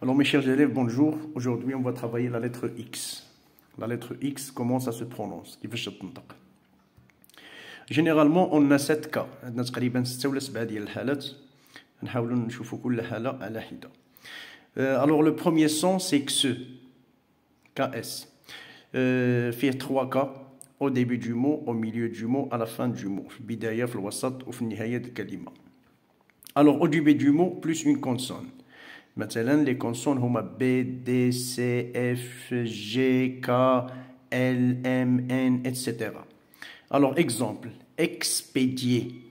Alors mes chers élèves, bonjour. Aujourd'hui, on va travailler la lettre X. La lettre X, comment ça se prononce? Généralement, on a 7 cas. عندنا تقريبا 6 ولا 7 ديال الحالات. نحاولوا نشوفوا كل حالة على حدة. Alors le premier son, c'est KS. KS. فيه 3 cas. Au début du mot, au milieu du mot, à la fin du mot. في البداية, في الوسط وفي النهاية الكلمة. Alors au début du mot, plus une consonne. Maintenant, les consonnes sont B, D, C, F, G, K, L, M, N, etc. Alors, exemple, expédier,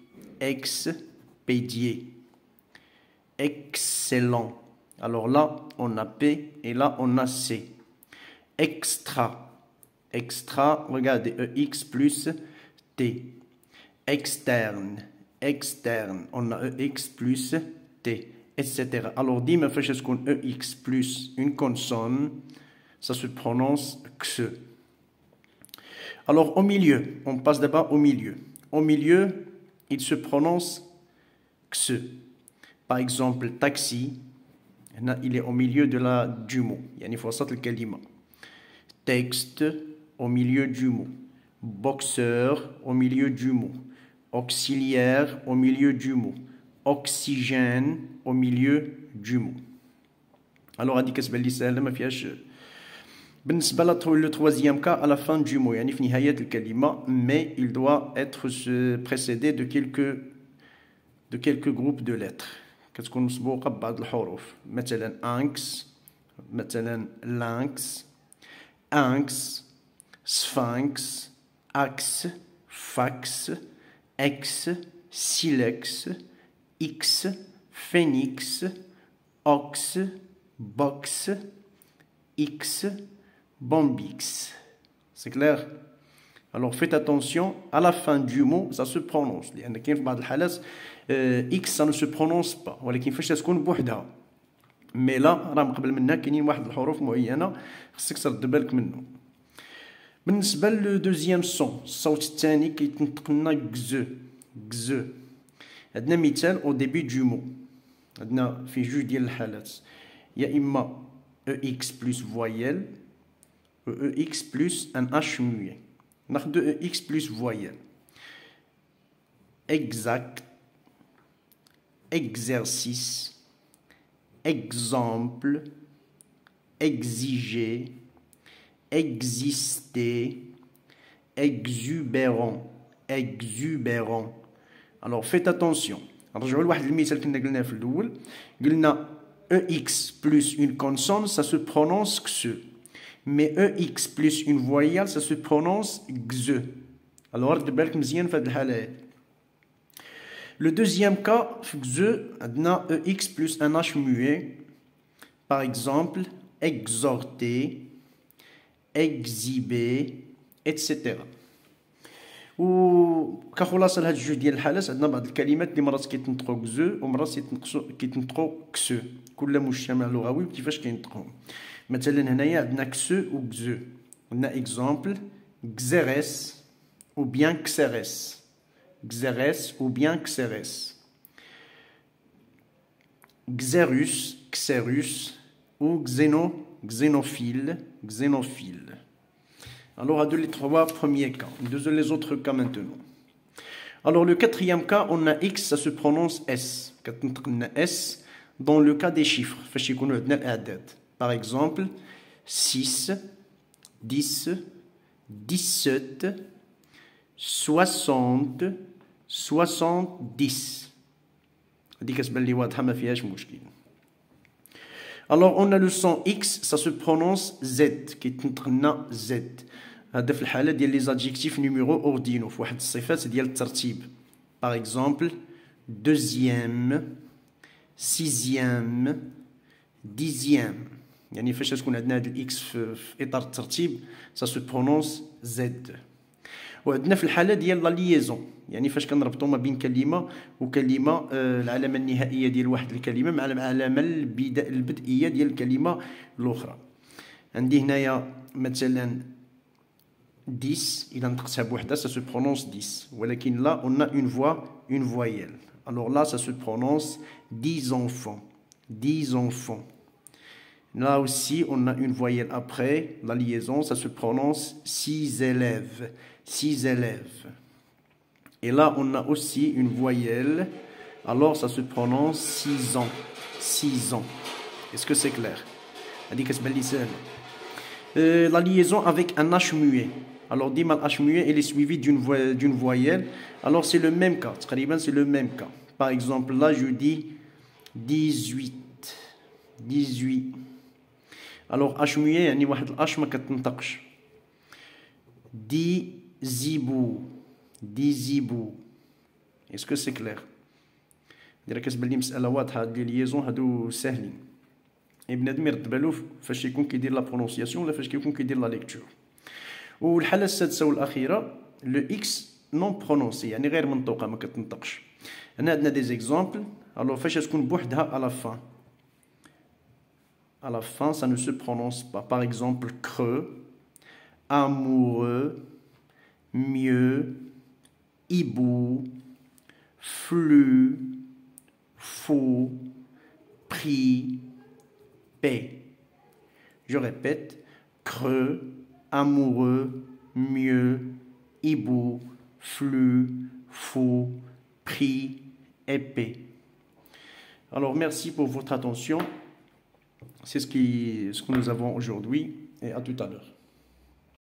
expédier, excellent. Alors là, on a P et là, on a C. Extra, extra, regardez, EX plus T. Externe, externe, on a EX plus T. Etc. Alors, dima fache est-ce qu'on EX plus une consonne, ça se prononce X. Alors, au milieu, on passe d'abord au milieu. Au milieu, il se prononce X. Par exemple, taxi, il est au milieu du mot. Il faut ça le kalima. Texte, au milieu du mot. Boxeur, au milieu du mot. Auxiliaire, au milieu du mot. Oxygène au milieu du mot. Alors, هذه كتبان لي سهله ما فيهاش. بالنسبه le troisième cas à la fin du mot, يعني في نهايه الكلمه, mais il doit être précédé de quelques groupes de lettres. كتكون مسبوقه ببعض الحروف. مثلا anx, مثلا lynx, anx, sphinx, axe, fax, ex, silex, X, phénix, ox, box, X, bombix. C'est clair? Alors faites attention, à la fin du mot, ça se prononce. لأن كاين في بعض الحالات X ça ne se prononce pas. ولكن فاش تكون بوحدها. مي لا راه من قبل منها كاينين واحد الحروف معينة خصك ترد بالك منه. بالنسبة للدوزيام سون، الصوت الثاني كيتنطق لنا كزو. كزو. عندنا مثال au début du mot. عندنا في جوج ديال الحالات يا اما EX plus voyelle ou EX plus un H muet. ناخذ EX plus voyelle. Exact, exercice, exemple, exiger, exister, exubérant, exubérant. Alors faites attention. نرجعوا لواحد المثال كنا قلناه في الاول. قلنا EX plus une consonne ça se prononce XE. Mais EX plus une voyelle ça se prononce XE. Alors رد بالك مزيان في هذه الحالة. Le deuxième cas في XE عندنا EX plus un H muet. Par exemple exhorter, exhiber, etc. وكخلاصه لهاد الجوج ديال الحالات عندنا بعض الكلمات اللي مرات كيتنطقوا كزو ومرات كيتنطقوا كسو. كل مجتمع لغوي وكيفاش كينطقهم. مثلا هنايا عندنا كسو وكزو. عندنا اكزامبل كزيريس او بيان كسيريس. كزيريس او بيان كسيريس. كزيروس كسيروس ou xénophile, xénophile. Alors, à deux les trois premiers cas. Deux les autres cas maintenant. Alors, le quatrième cas, on a X, ça se prononce S. S dans le cas des chiffres. Par exemple, 6, 10, 17, 60, 70. هذه كتبان لي واضحة ما فيهاش مشكل. Alors, on a le son X, ça se prononce Z, qui est Z. هذا في الحالة ديال les adjectifs numéro ordinaux في واحد الصفات ديال الترتيب. Par exemple, deuxième, sixième, dixième. يعني فاش تكون عندنا هاد الإكس في إطار الترتيب ça se prononce Z. وعندنا في الحالة ديال لا ليزون. يعني فاش كنربطوا ما بين كلمه وكلمه العلامه النهائيه ديال واحد الكلمه مع العلامه البدئيه ديال الكلمه الاخرى. عندي هنايا مثلا 10 اذا نطقتها بوحدها ça se prononce 10 ولكن là on a une voyelle. Alors là ça se prononce 10 enfants. 10 enfants. Là aussi, on a une voyelle après. La liaison, ça se prononce 6 élèves. 6 élèves. Et là, on a aussi une voyelle. Alors, ça se prononce 6 ans. 6 ans. Est-ce que c'est clair? La liaison avec un H muet. Alors, dis-moi, H muet, il est suivi d'une voyelle. Alors, c'est le même cas. C'est le même cas. Par exemple, là, je dis 18. 18. Alors, H muet, يعني واحد الأش ما كتنطقش. ديزيبو. ديزيبو. Est-ce que c'est clair? دير كتبان لي مسألة واضحة. هاد لي ليزون هادو ساهلين. بنادم يرد بالو فاش يكون كيدير لا برونونسياسيون ولا فاش كيكون كيدير لا ليكتور. والحالة السادسة والأخيرة لو إكس نون برونونسي يعني غير منطوقة ما كتنطقش. هنا عندنا دي زيكزامبل. الوغ فاش تكون بوحدها على فان. À la fin, ça ne se prononce pas. Par exemple, creux, amoureux, mieux, hibou, flux, faux, prix, paix. Je répète, creux, amoureux, mieux, hibou, flux, faux, prix et paix. Alors, merci pour votre attention. C'est ce que nous avons aujourd'hui et à tout à l'heure.